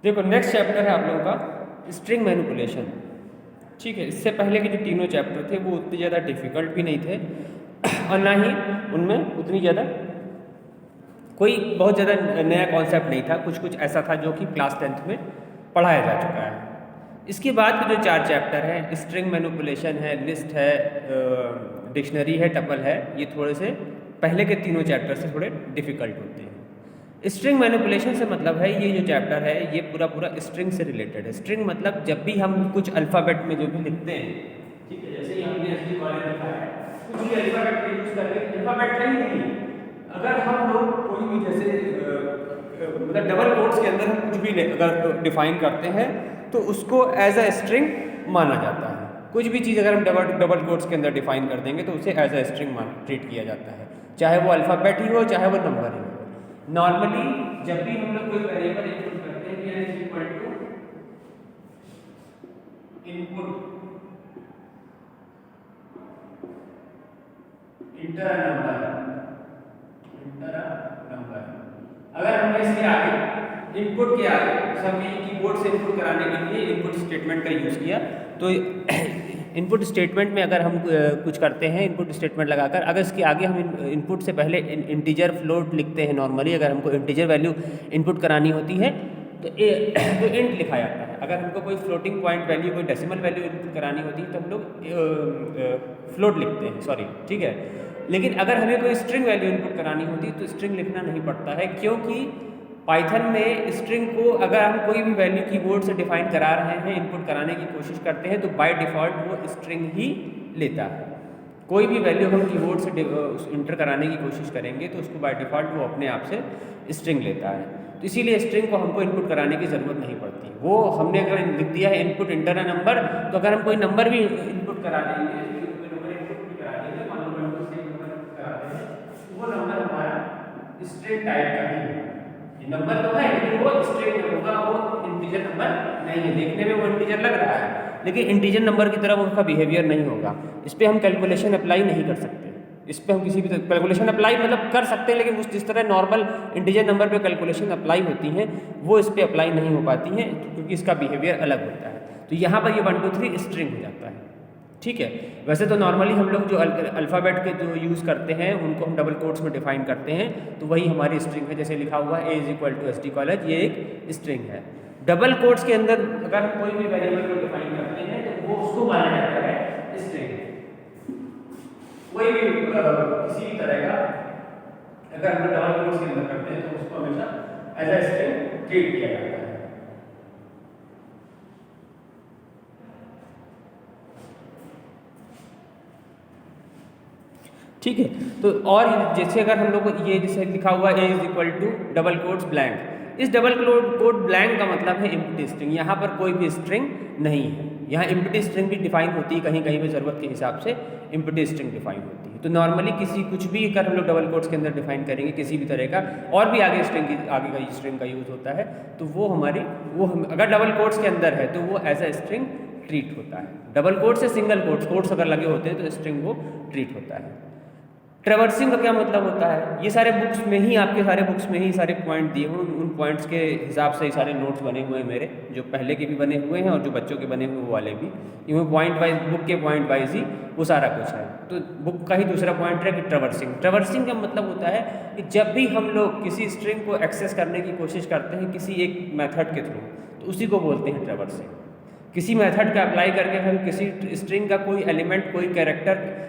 देखो next chapter है आप लोगों का स्ट्रिंग मैनिपुलेशन। ठीक है, इससे पहले के जो तीनों चैप्टर थे वो उतने ज़्यादा डिफिकल्ट भी नहीं थे और ना ही उनमें उतनी ज़्यादा कोई बहुत ज़्यादा नया कॉन्सेप्ट नहीं था, कुछ कुछ ऐसा था जो कि क्लास 10th में पढ़ाया जा चुका है। इसके बाद के जो 4 चैप्टर हैं, स्ट्रिंग मैनिपुलेशन है, लिस्ट है, डिक्शनरी है, टपल है, ये थोड़े से पहले के तीनों चैप्टर से थोड़े डिफिकल्ट होते हैं। स्ट्रिंग मैनिपुलेशन से मतलब है ये जो चैप्टर है ये पूरा पूरा स्ट्रिंग से रिलेटेड है। स्ट्रिंग मतलब जब भी हम कुछ अल्फ़ाबेट में जो भी लिखते हैं, ठीक है, जैसे ही हमने एसडी कॉलेज लिखा है, कुछ भी अल्फ़ाबेट का यूज़ करके, अल्फ़ाबेट का ही नहीं, अगर हम लोग कोई भी जैसे मतलब डबल कोट्स के अंदर हम कुछ भी अगर डिफाइन करते हैं तो उसको एज अ स्ट्रिंग माना जाता है। कुछ भी चीज़ अगर हम डबल कोट्स के अंदर डिफाइन कर देंगे तो उसे एज अ स्ट्रिंग ट्रीट किया जाता है, चाहे वो अल्फ़ाबेट ही हो चाहे वो नंबर ही हो। नॉर्मली जब भी हम लोग कोई वेरिएबल इनपुट करते हैं कि is equal to input enter number, अगर हमने इसके आगे इनपुट के आगे हमने कीबोर्ड से इनपुट कराने के लिए इनपुट स्टेटमेंट का यूज़ किया, तो इनपुट स्टेटमेंट में अगर हम कुछ करते हैं इनपुट स्टेटमेंट लगाकर, अगर इसके आगे हम इनपुट से पहले इंटीजर फ्लोट लिखते हैं, नॉर्मली अगर हमको इंटीजर वैल्यू इनपुट करानी होती है तो इंट लिखा जाता है। अगर हमको कोई फ्लोटिंग पॉइंट वैल्यू, कोई डेसिमल वैल्यू इनपुट करानी होती है तो हम लोग फ्लोट लिखते हैं, सॉरी, ठीक है। लेकिन अगर हमें कोई स्ट्रिंग वैल्यू इनपुट करानी होती है तो स्ट्रिंग लिखना नहीं पड़ता है, क्योंकि पाइथन में स्ट्रिंग को अगर हम कोई भी वैल्यू कीबोर्ड से डिफाइन करा रहे हैं, इनपुट कराने की कोशिश करते हैं, तो बाय डिफ़ॉल्ट वो स्ट्रिंग ही लेता है। कोई भी वैल्यू हम कीबोर्ड से इंटर कराने की कोशिश करेंगे तो उसको बाय डिफ़ॉल्ट वो अपने आप से स्ट्रिंग लेता है। तो इसीलिए स्ट्रिंग को हमको इनपुट कराने की ज़रूरत नहीं पड़ती। वो हमने अगर लिख दिया है इनपुट इंटर अ नंबर, तो अगर हम कोई नंबर भी इनपुट करा देंगे, वो नंबर हमारा स्ट्रिंग टाइप का ही है। नंबर तो है लेकिन वो स्ट्रिंग होगा, वो इंटीजर नंबर नहीं है। देखने में वो इंटीजर लग रहा है लेकिन इंटीजर नंबर की तरह उसका बिहेवियर नहीं होगा। इस पर हम कैलकुलेशन अप्लाई नहीं कर सकते। इस पर हम किसी भी कैलकुलेशन अप्लाई मतलब कर सकते हैं, लेकिन उस जिस तरह नॉर्मल इंटीजर नंबर पे कैलकुलेशन अप्लाई होती हैं वो इस पर अप्लाई नहीं हो पाती हैं, क्योंकि इसका बिहेवियर अलग होता है। तो यहाँ पर ये 1 2 3 स्ट्रिंग हो जाता है, ठीक है। वैसे तो नॉर्मली हम लोग जो अल्फ़ाबेट के जो यूज़ करते हैं उनको हम डबल कोट्स में डिफाइन करते हैं, तो वही हमारी स्ट्रिंग है। जैसे लिखा हुआ है A=SD कॉलेज, ये एक स्ट्रिंग है। डबल कोट्स के अंदर अगर हम कोई भी वेरिएबल को डिफाइन करते हैं तो वो उसको माना जाता है स्ट्रिंग। कोई भी किसी भी तरह का अगर हम डबल कोट्स के अंदर करते हैं तो उसको हमेशा एज अ स्ट्रिंग ट्रीट किया जाता है। ठीक है, तो और जैसे अगर हम लोग को ये जैसे लिखा हुआ A=, डबल कोट्स ब्लैंक, इस डबल कोट ब्लैंक का मतलब है एम्प्टी स्ट्रिंग। यहाँ पर कोई भी स्ट्रिंग नहीं है। यहाँ एम्प्टी स्ट्रिंग भी डिफाइन होती है, कहीं कहीं पे ज़रूरत के हिसाब से एम्प्टी स्ट्रिंग डिफाइन होती है। तो नॉर्मली कुछ भी अगर हम लोग डबल कोट्स के अंदर डिफाइन करेंगे किसी भी तरह का, और भी आगे का स्ट्रिंग का यूज़ होता है, तो वो अगर डबल कोट्स के अंदर है तो वो एज अ स्ट्रिंग ट्रीट होता है। डबल कोट्स से सिंगल कोट्स अगर लगे होते हैं तो स्ट्रिंग वो ट्रीट होता है। ट्रैवर्सिंग का क्या मतलब होता है? ये सारे बुक्स में ही, आपके सारे बुक्स में ही सारे पॉइंट दिए हुए, उन पॉइंट्स के हिसाब से ही सारे नोट्स बने हुए हैं मेरे, जो पहले के भी बने हुए हैं और जो बच्चों के बने हुए वो वाले भी। इनमें पॉइंट वाइज, बुक के पॉइंट वाइज ही वो सारा कुछ है। तो बुक का ही दूसरा पॉइंट है कि ट्रैवर्सिंग का मतलब होता है कि जब भी हम लोग किसी स्ट्रिंग को एक्सेस करने की कोशिश करते हैं किसी एक मेथड के थ्रू, तो उसी को बोलते हैं ट्रैवर्सिंग। किसी मेथड का अप्लाई करके हम किसी स्ट्रिंग का कोई एलिमेंट, कोई कैरेक्टर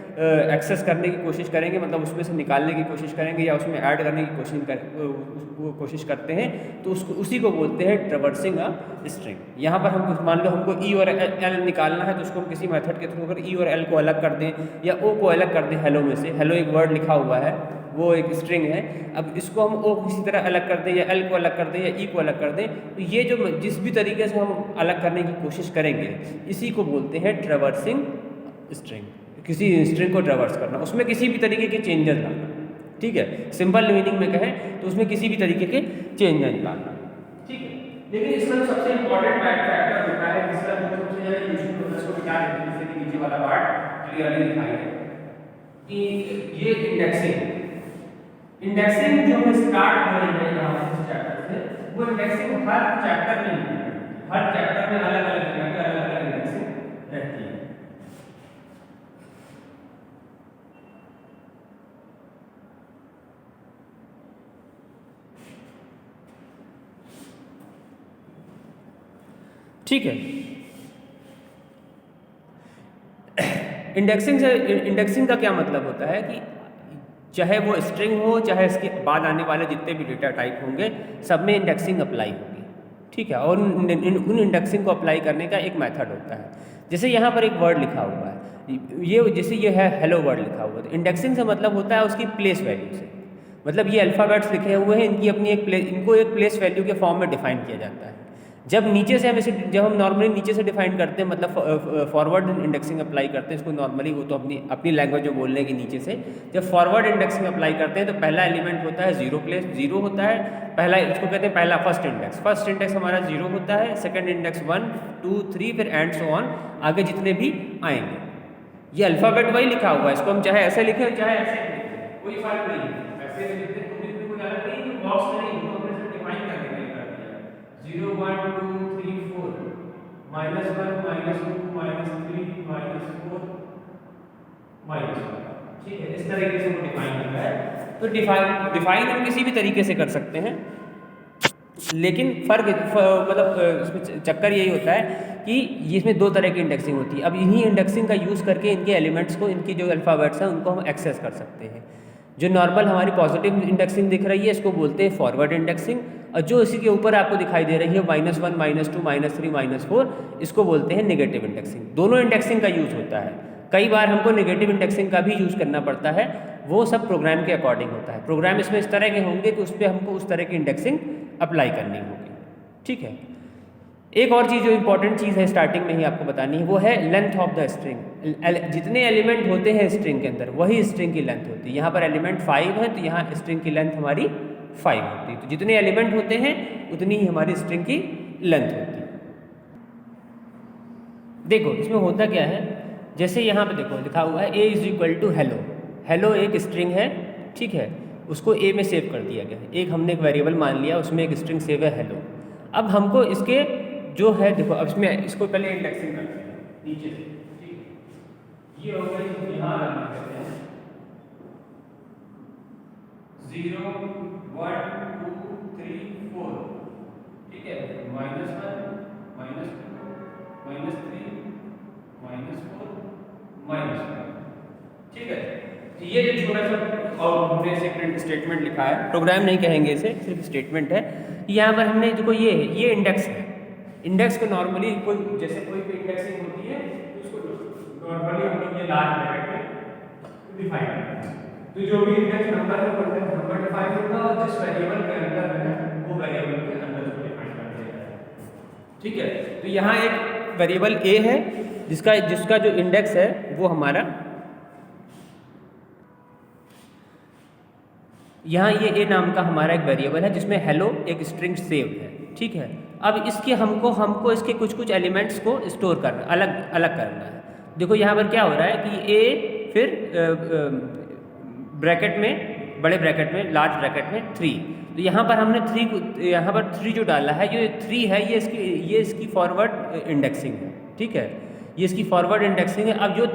एक्सेस करने की कोशिश करेंगे, मतलब उसमें से निकालने की कोशिश करेंगे या उसमें ऐड करने की कोशिश करते हैं, तो उसी को बोलते हैं ट्रैवर्सिंग अ स्ट्रिंग। यहाँ पर हम मान लो हमको ई और एल निकालना है, तो उसको हम किसी मेथड के थ्रू अगर ई और एल को अलग कर दें या ओ को अलग कर दें, हेलो में से, हेलो एक वर्ड लिखा हुआ है, वो एक स्ट्रिंग है, अब इसको हम ओ किसी तरह अलग कर दें या एल को अलग कर दें या ई को अलग कर दें, तो ये जो जिस भी तरीके से हम अलग करने की कोशिश करेंगे इसी को बोलते हैं ट्रैवर्सिंग स्ट्रिंग। किसी स्ट्रिंग को ट्रैवर्स करना, उसमें किसी भी तरीके के चेंजेस लाना, ठीक है। सिंपल मीनिंग में कहें तो उसमें किसी भी तरीके के चेंजेस लाना, ठीक है। लेकिन इसमें सबसे इंपॉर्टेंट फैक्टर होता है जिसका सबसे ज़्यादा यूजफुल होता है, इसको क्या कहते हैं, जैसे कि नीचे वाला पार्ट क्लियरली दिखाई है कि ये इंडेक्सिंग जो है स्टार्ट हो रही है यहाँ से चैप्टर से, वो इंडेक्सिंग इंडेक्सिंग हर चैप्टर में अलग अलग तरह की अलग अलग इंडेक्सिंग रहती है। ठीक है, इंडेक्सिंग का क्या मतलब होता है कि चाहे वो स्ट्रिंग हो, चाहे इसके बाद आने वाले जितने भी डेटा टाइप होंगे, सब में इंडेक्सिंग अप्लाई होगी। ठीक है, और उन इंडेक्सिंग को अप्लाई करने का एक मेथड होता है। जैसे यहाँ पर एक वर्ड लिखा हुआ है, जैसे ये है हेलो वर्ड लिखा हुआ है, तो इंडेक्सिंग से मतलब होता है उसकी प्लेस वैल्यू से। मतलब ये अल्फ़ाबेट्स लिखे हुए हैं, इनको एक प्लेस वैल्यू के फॉर्म में डिफाइन किया जाता है। जब हम नॉर्मली नीचे से डिफाइन करते हैं, मतलब फॉरवर्ड इंडेक्सिंग अप्लाई करते हैं इसको नॉर्मली, वो तो अपनी लैंग्वेज में बोलने की नीचे से जब फॉरवर्ड इंडेक्सिंग अप्लाई करते हैं तो पहला एलिमेंट होता है जीरो होता है, पहला इसको कहते हैं पहला फर्स्ट इंडेक्स हमारा 0 होता है, सेकंड इंडेक्स 1 2 3 फिर एंड सो ऑन, आगे जितने भी आएंगे। ये अल्फ़ाबेट वही लिखा हुआ है, इसको हम चाहे ऐसे लिखें चाहे ऐसे लिखें, कोई फर्क नहीं है। ऐसे लिखते हैं तो कोई अलग नहीं, बॉक्स में नहीं, तो हमने डिफाइन करके नहीं कर दिया 0 1 2 3 4 -1 -2 -3 -4 -1। ठीक है, इस तरीके से वो डिफाइन होता है। तो डिफाइन हम किसी भी तरीके से कर सकते हैं, लेकिन मतलब इसमें चक्कर यही होता है कि इसमें दो तरह की इंडेक्सिंग होती है। अब इन्हीं इंडेक्सिंग का यूज़ करके इनके एलिमेंट्स को, इनकी जो अल्फ़ाबेट्स हैं उनको हम एक्सेस कर सकते हैं। जो नॉर्मल हमारी पॉजिटिव इंडेक्सिंग दिख रही है इसको बोलते हैं फॉरवर्ड इंडेक्सिंग, और जो इसी के ऊपर आपको दिखाई दे रही है -1 -2 -3 -4, इसको बोलते हैं नेगेटिव इंडेक्सिंग। दोनों इंडेक्सिंग का यूज़ होता है। कई बार हमको नेगेटिव इंडेक्सिंग का भी यूज़ करना पड़ता है, वो सब प्रोग्राम के अकॉर्डिंग होता है। प्रोग्राम इसमें इस तरह के होंगे कि उस पर हमको उस तरह की इंडेक्सिंग अप्लाई करनी होगी। ठीक है, एक और चीज़ जो इंपॉर्टेंट चीज़ है स्टार्टिंग में ही आपको बतानी है, वो है लेंथ ऑफ द स्ट्रिंग। जितने एलिमेंट होते हैं स्ट्रिंग के अंदर वही स्ट्रिंग की लेंथ होती है। यहाँ पर एलिमेंट 5 है तो यहाँ स्ट्रिंग की लेंथ हमारी 5 होती है। तो जितने एलिमेंट होते हैं उतनी ही हमारी स्ट्रिंग की लेंथ होती है। देखो इसमें होता क्या है, जैसे यहाँ पे देखो लिखा हुआ है a = हेलो। हेलो एक स्ट्रिंग है, ठीक है, उसको a में सेव कर दिया गया है। हमने एक वेरिएबल मान लिया, उसमें एक स्ट्रिंग सेव है हेलो। अब हमको इसके जो है, देखो अब इसमें इसको पहले इंडेक्सिंग करते हैं नीचे से। ठीक है, ये हो गई, यहाँ रखना करते हैं 0 1 2 3 4। ठीक है, -1 -2 -3 -4 -1। ठीक है, तो ये जो छोटा सा और हमने से प्रिंट स्टेटमेंट लिखा है, प्रोग्राम नहीं कहेंगे इसे, सिर्फ स्टेटमेंट है। यहाँ पर हमने देखो ये इंडेक्स है। इंडेक्स को नॉर्मली जैसे कोई भी इंडेक्सिंग होती है तो उसको नॉर्मली हम लोग ये लार्ज ब्रैकेट में डिफाइन करते हैं। तो जो भी इंडेक्स नंबर है वो नंबर डिफाइन होगा, और जिस वेरिएबल के अंदर है वो वेरिएबल के अंदर उसको डिफाइन कर दिया जाएगा। ठीक है, तो यहाँ एक वेरिएबल a है जिसका जो इंडेक्स है वो हमारा, यहाँ ये a नाम का हमारा एक वेरिएबल है जिसमें हेलो एक स्ट्रिंग सेव है। ठीक है, अब इसके हमको इसके कुछ एलिमेंट्स को स्टोर करना, अलग करना है। देखो यहाँ पर क्या हो रहा है कि a फिर ब्रैकेट में, बड़े ब्रैकेट में, लार्ज ब्रैकेट में 3। तो यहाँ पर हमने 3 जो डाला है, ये 3 है, ये इसकी फॉरवर्ड इंडेक्सिंग है। ठीक है, ये इसकी फॉरवर्ड इंडेक्सिंग है। अब जो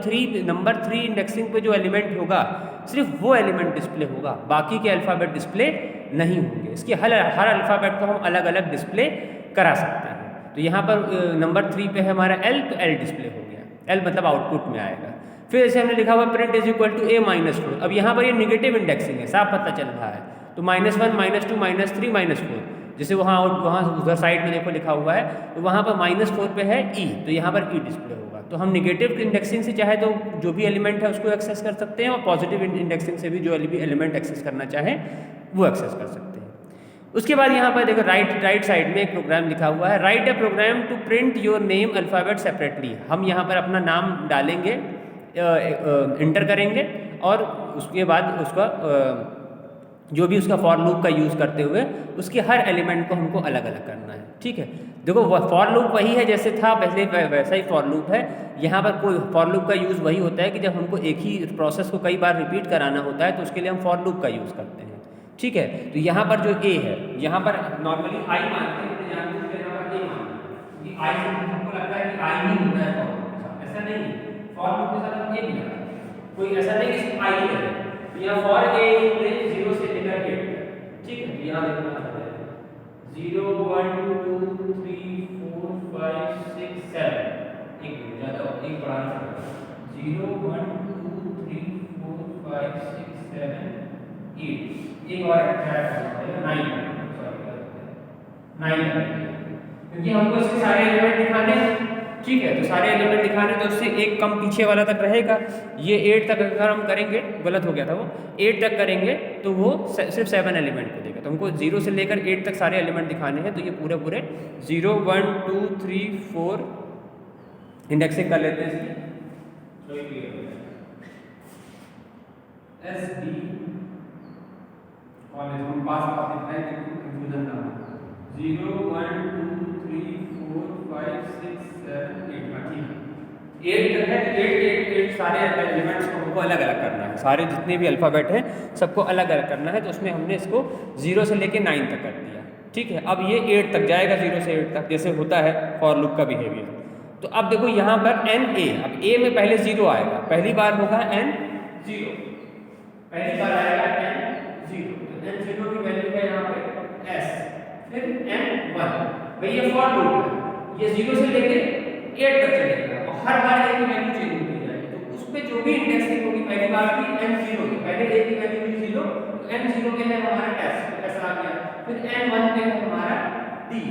नंबर 3 इंडेक्सिंग पे जो एलिमेंट होगा सिर्फ वो एलिमेंट डिस्प्ले होगा, बाकी के अल्फ़ाबेट डिस्प्ले नहीं होंगे। इसके हर अल्फ़ाबेट को हम अलग अलग डिस्प्ले करा सकते हैं। तो यहाँ पर नंबर 3 पे है हमारा L, तो L डिस्प्ले हो गया, L मतलब आउटपुट में आएगा। फिर ऐसे हमने लिखा हुआ प्रिंट = a -4। अब यहाँ पर ये नेगेटिव इंडेक्सिंग है, साफ पता चल रहा है। तो -1 -2 -3 -4, जैसे वहाँ उधर साइड में देखो लिखा हुआ है, तो वहाँ पर -4 पे है e, तो यहाँ पर e डिस्प्ले होगा। तो हम नेगेटिव इंडेक्सिंग से चाहे तो जो भी एलिमेंट है उसको एक्सेस कर सकते हैं, और पॉजिटिव इंडेक्सिंग से भी जो एलिमेंट एक्सेस करना चाहें वो एक्सेस कर सकते हैं। उसके बाद यहाँ पर देखो राइट साइड में एक प्रोग्राम लिखा हुआ है, write a program to print your name alphabet separately. हम यहाँ पर अपना नाम डालेंगे, इंटर करेंगे, और उसके बाद उसका जो भी उसका फॉर लूप का यूज़ करते हुए उसके हर एलिमेंट को हमको अलग अलग करना है। ठीक है, देखो फॉर लूप वही है जैसे था पहले, वैसा ही फॉर लूप है। यहाँ पर कोई फॉर लूप का यूज़ वही होता है कि जब हमको एक ही प्रोसेस को कई बार रिपीट कराना होता है तो उसके लिए हम फॉर लूप का यूज़ करते हैं। ठीक है। तो यहाँ पर जो ए है, यहाँ पर नॉर्मली आई मानते हैं, यहाँ पर ए मानते हैं कि आई से हमको लगता है कि आई ही होता है फॉर लूप के साथ, ऐसा नहीं है। फॉर लूप के साथ हम ए भी लगा सकते हैं, कोई ऐसा नहीं कि सिर्फ आई ही है। तो यहाँ फॉर ए 0 से लेकर 8 तक, ठीक है। तो यहाँ देखना है 0 1 2 3 4 5 6 7, एक ज़्यादा एक बढ़ाना पड़ेगा, 0 1 2 3 4 5 6 7 8, एक और ऐड करना पड़ेगा 9, सॉरी 9, क्योंकि हमको इसके सारे एलिमेंट दिखाने हैं, ठीक है। तो सारे एलिमेंट दिखाने तो उससे एक कम पीछे वाला तक रहेगा। ये 8 तक अगर हम करेंगे, गलत हो गया था वो, 8 तक करेंगे तो वो सिर्फ 7 एलिमेंट को देगा। तो हमको 0 से लेकर 8 तक सारे एलिमेंट दिखाने हैं, तो ये पूरे पूरे 0 1 2 3 4 इंडेक्सिंग कर लेते हैं इसकी। एस डी और हम पास आप दिखाएं कि कंफ्यूजन ना हो। 0 1 2 3 4 5 6 7 8, ठीक है। 8 तक है, 8 सारे एलिमेंट्स को हमको अलग अलग करना है, सारे जितने भी अल्फ़ाबेट हैं सबको अलग अलग करना है। तो उसमें हमने इसको 0 से लेके 9 तक कर दिया, ठीक है। अब ये 8 तक जाएगा, 0 से 8 तक, जैसे होता है फॉर लूप का बिहेवियर। तो अब देखो यहाँ पर एन ए, अब ए में पहले 0 आएगा, पहली बार होगा एन 0, पहली बार आएगा एन 0, तो एन 0 की वैल्यू है यहाँ पे एस, फिर एन 1, भाई ये फॉर लूप है, ये 0 से लेके 8 तक चलेगा और हर बार ए की वैल्यू चेंज होती जाएगी। तो उस पे जो भी इंडेक्सिंग होगी, पहली बार की एन 0, तो पहले ए की वैल्यू हुई 0, तो एन 0 पे है हमारा एस, ऐसा आ गया, फिर एन 1 पे है हमारा डी,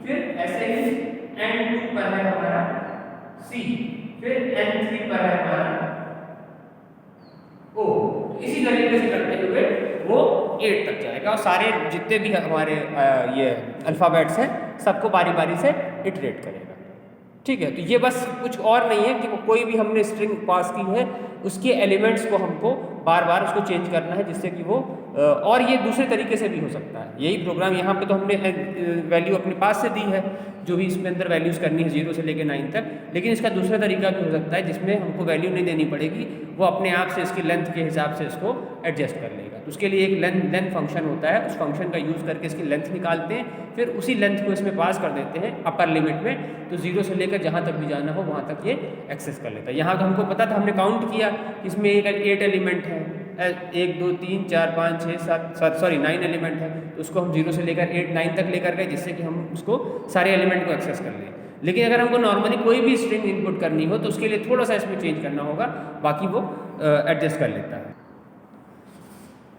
फिर ऐसे ही एन 2 पर है हमारा सी, फिर एन 3 पर है हमारा ओ। तो इसी तरीके से करते हुए वो 8 तक जाएगा और सारे जितने भी हमारे ये अल्फ़ाबेट्स हैं सबको बारी बारी से इटरेट करेगा, ठीक है। तो ये बस कुछ और नहीं है कि वो कोई भी हमने स्ट्रिंग पास की है उसके एलिमेंट्स को हमको बार बार उसको चेंज करना है, जिससे कि वो और ये दूसरे तरीके से भी हो सकता है। यही प्रोग्राम यहाँ पे तो हमने वैल्यू अपने पास से दी है, जो भी इसमें अंदर वैल्यूज़ करनी है 0 से लेकर 9 तक, लेकिन इसका दूसरा तरीका भी हो सकता है जिसमें हमको वैल्यू नहीं देनी पड़ेगी, वो अपने आप से इसकी लेंथ के हिसाब से इसको एडजस्ट कर लेगा। तो उसके लिए एक लेंथ फंक्शन होता है, उस फंक्शन का यूज़ करके इसकी लेंथ निकालते हैं, फिर उसी लेंथ को इसमें पास कर देते हैं अपर लिमिट में, तो 0 से लेकर जहाँ तक भी जाना हो वहाँ तक ये एक्सेस कर लेता है। यहाँ तो हमको पता था, हमने काउंट किया, इसमें 8 एलिमेंट है, 1 2 3 4 5 6 7 सॉरी 9 एलिमेंट है, तो उसको हम 0 से लेकर 8 9 तक लेकर गए, जिससे कि हम उसको सारे एलिमेंट को एक्सेस कर लें। लेकिन अगर हमको नॉर्मली कोई भी स्ट्रिंग इनपुट करनी हो तो उसके लिए थोड़ा सा इसमें चेंज करना होगा, बाकी वो एडजस्ट कर लेता है।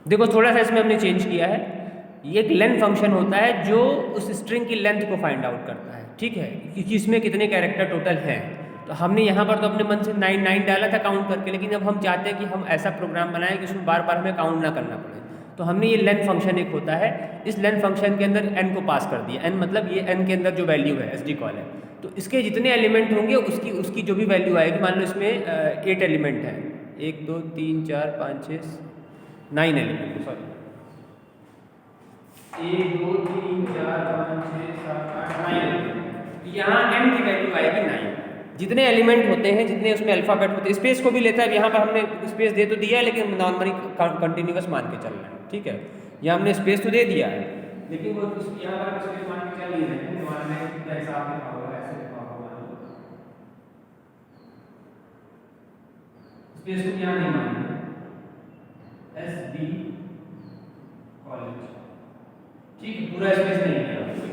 देखो थोड़ा सा इसमें हमने चेंज किया है, ये एक लेंथ फंक्शन होता है जो उस स्ट्रिंग की लेंथ को फाइंड आउट करता है, ठीक है, कि इसमें कितने कैरेक्टर टोटल हैं। तो हमने यहाँ पर तो अपने मन से 9 डाला था काउंट करके, लेकिन अब हम चाहते हैं कि हम ऐसा प्रोग्राम बनाएं कि उसमें बार बार हमें काउंट ना करना पड़े, तो हमने ये लेंथ फंक्शन एक होता है, इस लेंथ फंक्शन के अंदर n को पास कर दिया। n मतलब ये n के अंदर जो वैल्यू है एसडी कॉल है, तो इसके जितने एलिमेंट होंगे उसकी जो भी वैल्यू आएगी, मान लो इसमें 8 एलिमेंट हैं, 1 2 3 4 5 6 9 एलिमेंट, सॉरी 1 2 3 4 5 6 7 8 9 एलिमेंट, यहाँ n की वैल्यू आएगी 9। जितने एलिमेंट होते हैं, जितने उसमें अल्फ़ाबेट होते हैं, स्पेस को भी लेता है, यहाँ पर हमने स्पेस दे तो दिया है, लेकिन नॉर्मली कंटिन्यूअस मान के चल रहे हैं, ठीक है। यहाँ हमने स्पेस तो दे दिया है, लेकिन वो यहाँ पर स्पेस मान के चल नहीं रहे हैं, मान रहे हैं कि हिसाब लिखा हुआ है, ऐसे लिखा हुआ है, स्पेस को यहाँ नहीं मानेंगे, एसडी कॉलेज, ठीक है, पूरा स्पेस नहीं है,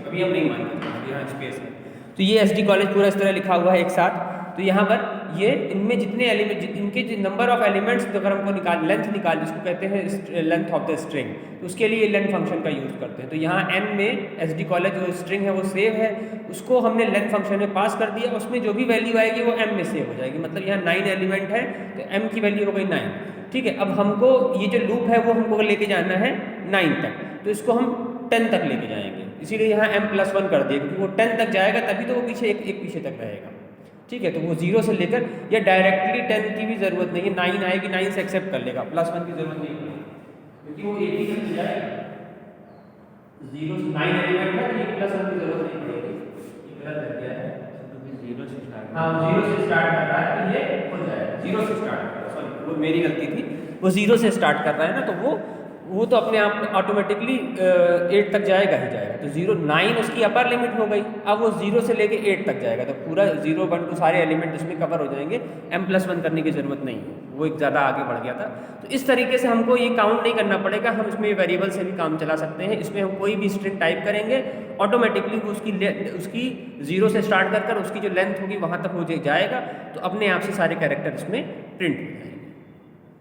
अभी हम नहीं मानते, यहाँ स्पेस है। तो ये एसडी कॉलेज पूरा इस तरह लिखा हुआ है एक साथ। तो यहाँ पर ये इनमें जितने एलिमेंट, इनके जो नंबर ऑफ एलिमेंट्स अगर हमको लेंथ निकाल, जिसको कहते हैं लेंथ ऑफ द स्ट्रिंग, तो उसके लिए लेंथ फंक्शन का यूज़ करते हैं। तो यहाँ n में एसडी कॉलेज जो स्ट्रिंग है वो सेव है, उसको हमने लेंथ फंक्शन में पास कर दिया, उसमें जो भी वैल्यू आएगी वो m में सेव हो जाएगी। मतलब यहाँ 9 एलिमेंट है तो m की वैल्यू हो गई 9, ठीक है। अब हमको ये जो लूप है वो हमको लेके जाना है 9 तक, तो इसको हम 10 तक लेके जाएंगे, इसीलिए यहाँ m+1 कर दिए, क्योंकि वो 10 तक जाएगा तभी तो वो पीछे एक पीछे तक रहेगा, ठीक है। तो वो 0 से लेकर, या डायरेक्टली 10 की भी ज़रूरत नहीं है, 9 आएगी 9 से एक्सेप्ट कर लेगा, +1 की ज़रूरत नहीं है, क्योंकि वो 8 ही तक जाएगा, 0 से 9 एलिमेंट है तो ये +1 की ज़रूरत नहीं पड़ेगी, ये गलत लग गया है, तो 0 से स्टार्ट, हाँ 0 से स्टार्ट कर रहा है तो ये हो जाएगा, 0 से स्टार्ट कर रहा है, सॉरी वो मेरी गलती थी, वो 0 से स्टार्ट कर रहा है ना, तो वो वो तो अपने आप ऑटोमेटिकली 8 तक जाएगा ही जाएगा। तो 0 9 उसकी अपर लिमिट हो गई। अब वो 0 से लेके 8 तक जाएगा, तो पूरा 0 1 2 सारे एलिमेंट इसमें कवर हो जाएंगे। m+1 करने की ज़रूरत नहीं है, वो एक ज़्यादा आगे बढ़ गया था। तो इस तरीके से हमको ये काउंट नहीं करना पड़ेगा, हम इसमें वेरिएबल से भी काम चला सकते हैं। इसमें हम कोई भी स्ट्रिंग टाइप करेंगे, ऑटोमेटिकली वो उसकी 0 से स्टार्ट कर उसकी जो लेंथ होगी वहाँ तक हो जाएगा, तो अपने आप से सारे कैरेक्टर इसमें प्रिंट हो जाएंगे।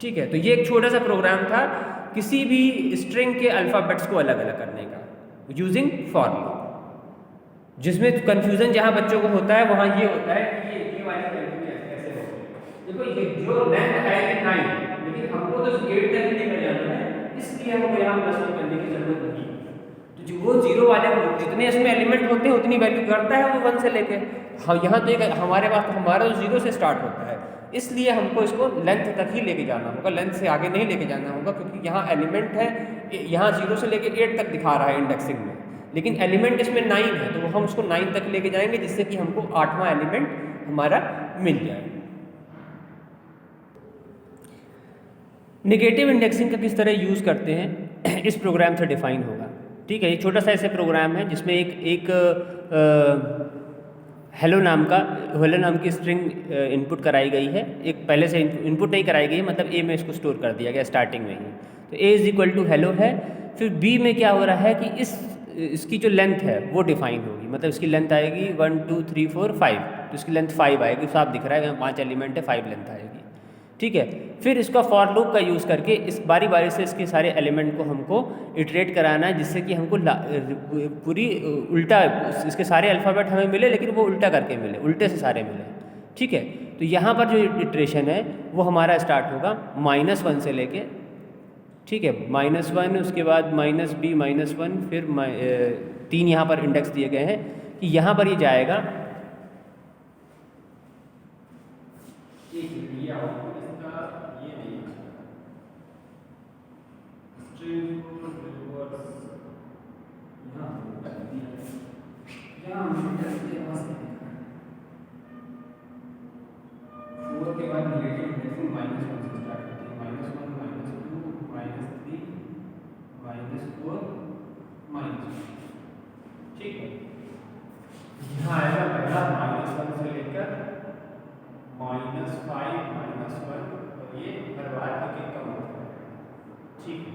ठीक है, तो ये एक छोटा सा प्रोग्राम था किसी भी स्ट्रिंग के अल्फ़ाबेट्स को अलग अलग करने का यूजिंग फॉर लूप, जिसमें कन्फ्यूज़न जहाँ बच्चों को होता है वहाँ ये होता है कि ये वाली वैल्यू कैसे होगी। देखो ये जो लेंथ आएगी 9, लेकिन हमको तो 8 तक ही लेकर जाना है, इसलिए हमको यहाँ +1 करने की जरूरत नहीं। तो जो वो 0 वाले जितने इसमें एलिमेंट होते हैं उतनी वैल्यू करता है वो 1 से लेके। हाँ, यहाँ तो एक हमारे पास हमारा 0 से स्टार्ट होता है, इसलिए हमको इसको लेंथ तक ही लेके जाना होगा, लेंथ से आगे नहीं लेके जाना होगा, क्योंकि यहाँ एलिमेंट है, यहाँ 0 से लेके 8 तक दिखा रहा है इंडेक्सिंग में, लेकिन एलिमेंट इसमें 9 है, तो हम उसको 9 तक लेके जाएंगे, जिससे कि हमको 8वां एलिमेंट हमारा मिल जाए। नेगेटिव इंडेक्सिंग का किस तरह यूज़ करते हैं इस प्रोग्राम से डिफाइन होगा। ठीक है, एक छोटा सा ऐसे प्रोग्राम है जिसमें एक हेलो नाम की स्ट्रिंग इनपुट कराई गई है। एक पहले से इनपुट नहीं कराई गई है, मतलब ए में इसको स्टोर कर दिया गया स्टार्टिंग में ही। तो a = हेलो है। फिर बी में क्या हो रहा है कि इसकी जो लेंथ है वो डिफाइन होगी, मतलब इसकी लेंथ आएगी 1 2 3 4 5, तो इसकी लेंथ 5 आएगी, साफ दिख रहा है यहाँ 5 एलिमेंट है, 5 लेंथ आएगी। ठीक है, फिर इसका फॉर लूप का यूज़ करके इस बारी बारी से इसके सारे एलिमेंट को हमको इटरेट कराना है, जिससे कि हमको पूरी उल्टा इसके सारे अल्फ़ाबेट हमें मिले, लेकिन वो उल्टा करके मिले, उल्टे से सारे मिले। ठीक है, तो यहाँ पर जो इटरेशन है वो हमारा स्टार्ट होगा -1 से लेके। ठीक है, -1, उसके बाद -b -1, फिर 3 यहाँ पर इंडेक्स दिए गए हैं कि यहाँ पर ये जाएगा। के बाद नेगेटिव इंडेक्सिंग -1 से स्टार्ट होती है, -1 -2 -3 -4 -1। ठीक है, यहाँ आएगा पहला -1 से लेकर -5 -1, और ये हर बार एक कम होता है। ठीक है,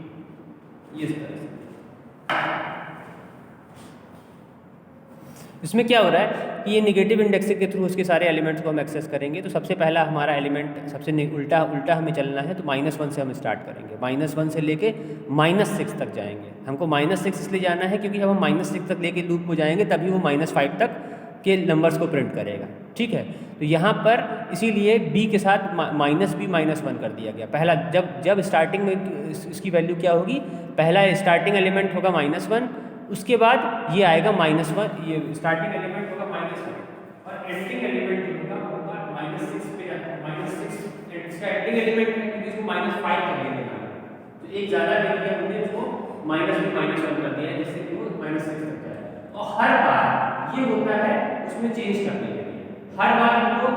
ये इस तरह से। इसमें क्या हो रहा है कि ये नेगेटिव इंडेक्सिंग के थ्रू उसके सारे एलिमेंट्स को हम एक्सेस करेंगे। तो सबसे पहला हमारा एलिमेंट सबसे उल्टा हमें चलना है, तो -1 से हम स्टार्ट करेंगे, -1 से लेके -6 तक जाएंगे। हमको -6 इसलिए जाना है क्योंकि जब हम -6 तक लेके लूप में जाएंगे तभी वो -5 तक के नंबर्स को प्रिंट करेगा। ठीक है, तो यहाँ पर इसीलिए b के साथ -b -1 कर दिया गया। पहला जब स्टार्टिंग में इसकी वैल्यू क्या होगी, पहला स्टार्टिंग एलिमेंट होगा -1, उसके बाद ये आएगा -1, ये स्टार्टिंग एलिमेंट होगा -1 और एंडिंग एलिमेंट जो होगा -6 पे -6 इसका एंडिंग एलिमेंट है, क्योंकि इसको -5 तक लेके जाना है, तो एक ज़्यादा ले लिया हमने, इसको -b -1 कर दिया है, जिससे कि वो -6 तक जाए। और हर बार ये होता है उसमें चेंज करने के लिए, हर बार हमको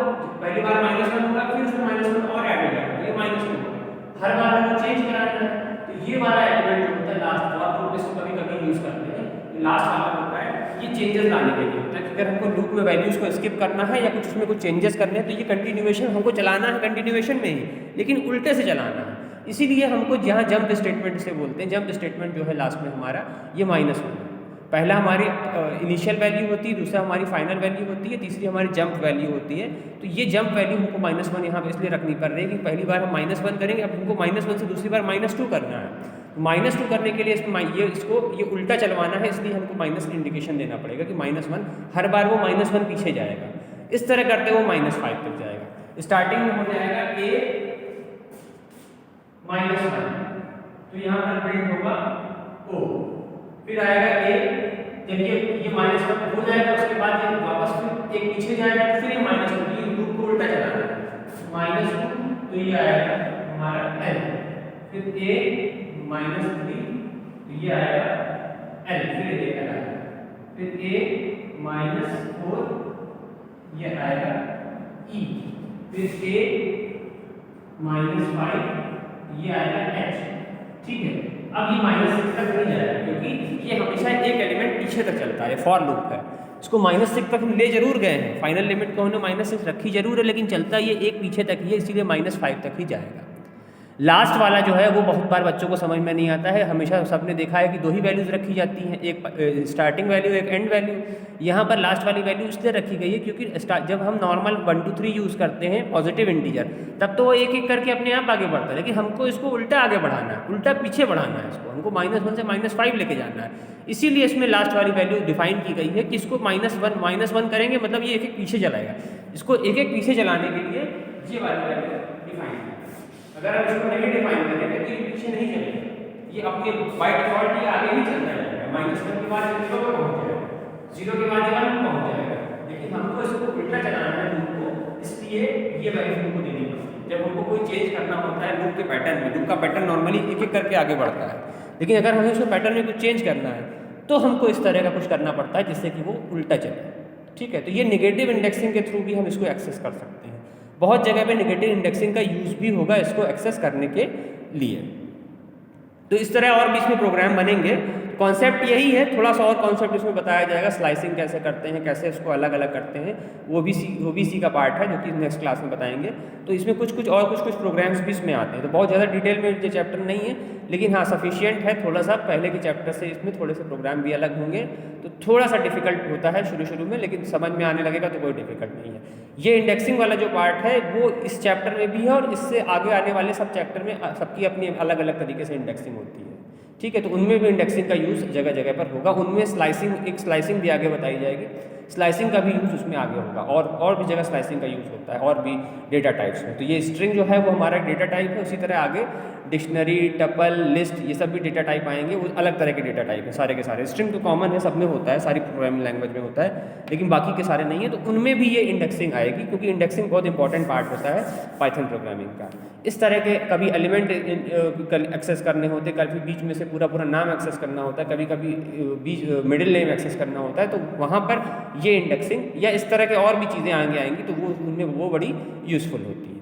पहली बार -1 होगा, फिर उसमें -1 और ऐड हो जाएगा, ये -2 होगा, हर बार हमको चेंज कराना है। तो ये वाला एलिमेंट जो होता है लास्ट वाला, तो इसको कभी यूज़ करते हैं, लास्ट वाला होता है ये चेंजेस लाने के लिए होता है कि अगर हमको लूप में वैल्यूज़ को स्किप करना है या कुछ उसमें कुछ चेंजेस करने हैं, तो ये कंटिन्यूएशन हमको चलाना है कंटिन्यूएशन में ही, लेकिन उल्टे से चलाना है। इसीलिए हमको जहाँ जंप स्टेटमेंट से बोलते हैं, जंप स्टेटमेंट जो है लास्ट में हमारा ये -1 है। पहला हमारी इनिशियल वैल्यू होती है, दूसरा हमारी फाइनल वैल्यू होती है, तीसरी हमारी जंप वैल्यू होती है। तो ये जंप वैल्यू हमको -1 यहाँ पे इसलिए रखनी पड़ रही है कि पहली बार हम -1 करेंगे, अब हमको -1 से दूसरी बार -2 करना है। -2 करने के लिए ये उल्टा चलवाना है, इसलिए हमको माइनस की इंडिकेशन देना पड़ेगा कि -1 हर बार वो -1 पीछे जाएगा। इस तरह करते वो -5 तक जाएगा। स्टार्टिंग में हो जाएगा a -1, तो यहाँ पर प्रिंट होगा o, फिर आएगा a, जब ये -1 हो जाएगा उसके बाद ये वापस फिर एक पीछे जाएगा, फिर ये -2, ये लूप को उल्टा चलाना है, -2, तो ये आएगा हमारा l, फिर a -3, तो ये आएगा l, फिर a आएगा, फिर a -4, ये आएगा e, फिर a -5, ये आएगा h। ठीक है, अब ये -6 तक नहीं जाएगा क्योंकि ये हमेशा एक एलिमेंट पीछे तक चलता है, फॉर लूप है। इसको -6 तक हम ले जरूर गए हैं, फाइनल लिमिट को हमने -6 रखी जरूर है, लेकिन चलता ये एक पीछे तक ही है, इसीलिए -5 तक ही जाएगा। लास्ट वाला जो है वो बहुत बार बच्चों को समझ में नहीं आता है। हमेशा सबने देखा है कि दो ही वैल्यूज़ रखी जाती हैं, एक स्टार्टिंग वैल्यू, एक एंड वैल्यू। यहाँ पर लास्ट वाली वैल्यू इसलिए रखी गई है क्योंकि जब हम नॉर्मल 1 2 3 यूज़ करते हैं पॉजिटिव इंटीजर, तब तो वो एक एक करके अपने आप आगे बढ़ता है, लेकिन हमको इसको उल्टा आगे बढ़ाना है, उल्टा पीछे बढ़ाना है इसको, हमको -1 से -5 लेके जाना है। इसीलिए इसमें लास्ट वाली वैल्यू डिफाइन की गई है कि इसको -1 करेंगे, मतलब ये एक एक पीछे चलाएगा। इसको एक एक पीछे चलाने के लिए ये वाली वैल्यू डिफाइन है। अगर हम इसको नहीं डिफाइन करेंगे तो ये पीछे नहीं चलेगा, ये अपने बाय डिफॉल्ट ही आगे ही चलता रहेगा। -1 के बाद 0 पर पहुंच जाएगा, 0 के बाद 1 पर पहुंच जाएगा, लेकिन हमको इसको उल्टा चलाना है लूप को, इसलिए ये वैल्यू हमको देनी पड़ती है। जब हमको कोई चेंज करना होता है लूप के पैटर्न में, लूप का पैटर्न नॉर्मली एक एक करके आगे बढ़ता है, लेकिन अगर हमें उसके पैटर्न में कुछ चेंज करना है तो हमको इस तरह का कुछ करना पड़ता है जिससे कि वो उल्टा चले। ठीक है, तो ये नेगेटिव इंडेक्सिंग के थ्रू भी हम इसको एक्सेस कर सकते हैं। बहुत जगह पे नेगेटिव इंडेक्सिंग का यूज़ भी होगा इसको एक्सेस करने के लिए। तो इस तरह और भी इसमें प्रोग्राम बनेंगे। कॉन्सेप्ट यही है, थोड़ा सा और कॉन्सेप्ट इसमें बताया जाएगा, स्लाइसिंग कैसे करते हैं, कैसे इसको अलग अलग करते हैं, वो भी सी का पार्ट है जो कि नेक्स्ट क्लास में बताएंगे। तो इसमें कुछ प्रोग्राम्स भी इसमें आते हैं, तो बहुत ज़्यादा डिटेल में ये चैप्टर नहीं है, लेकिन हाँ सफिशिएंट है। थोड़ा सा पहले के चैप्टर से इसमें थोड़े से प्रोग्राम भी अलग होंगे, तो थोड़ा सा डिफिकल्ट होता है शुरू में, लेकिन समझ में आने लगेगा तो कोई डिफिकल्ट नहीं है। ये इंडेक्सिंग वाला जो पार्ट है वो इस चैप्टर में भी है, और इससे आगे आने वाले सब चैप्टर में सबकी अपनी अलग अलग तरीके से इंडेक्सिंग होती है। ठीक है, तो उनमें भी इंडेक्सिंग का यूज़ जगह जगह पर होगा। उनमें स्लाइसिंग भी आगे बताई जाएगी, स्लाइसिंग का भी यूज़ उसमें आगे होगा, और भी जगह स्लाइसिंग का यूज़ होता है, और भी डेटा टाइप्स में। तो ये स्ट्रिंग जो है वो हमारा डेटा टाइप है, उसी तरह आगे डिक्शनरी, टपल, लिस्ट, ये सब भी डेटा टाइप आएंगे, वो अलग तरह के डेटा टाइप है सारे के सारे। स्ट्रिंग तो कॉमन है, सब में होता है, सारी प्रोग्रामिंग लैंग्वेज में होता है, लेकिन बाकी के सारे नहीं है, तो उनमें भी ये इंडेक्सिंग आएगी, क्योंकि इंडेक्सिंग बहुत इंपॉर्टेंट पार्ट होता है पाइथन प्रोग्रामिंग का। इस तरह के कभी एलिमेंट एक्सेस करने होते, कभी बीच में से पूरा नाम एक्सेस करना होता है, कभी कभी बीच मिडिल नेम एक्सेस करना होता है, तो वहाँ पर ये इंडेक्सिंग या इस तरह के और भी चीज़ें आएंगी, तो वो उनमें वो बड़ी यूज़फुल होती है।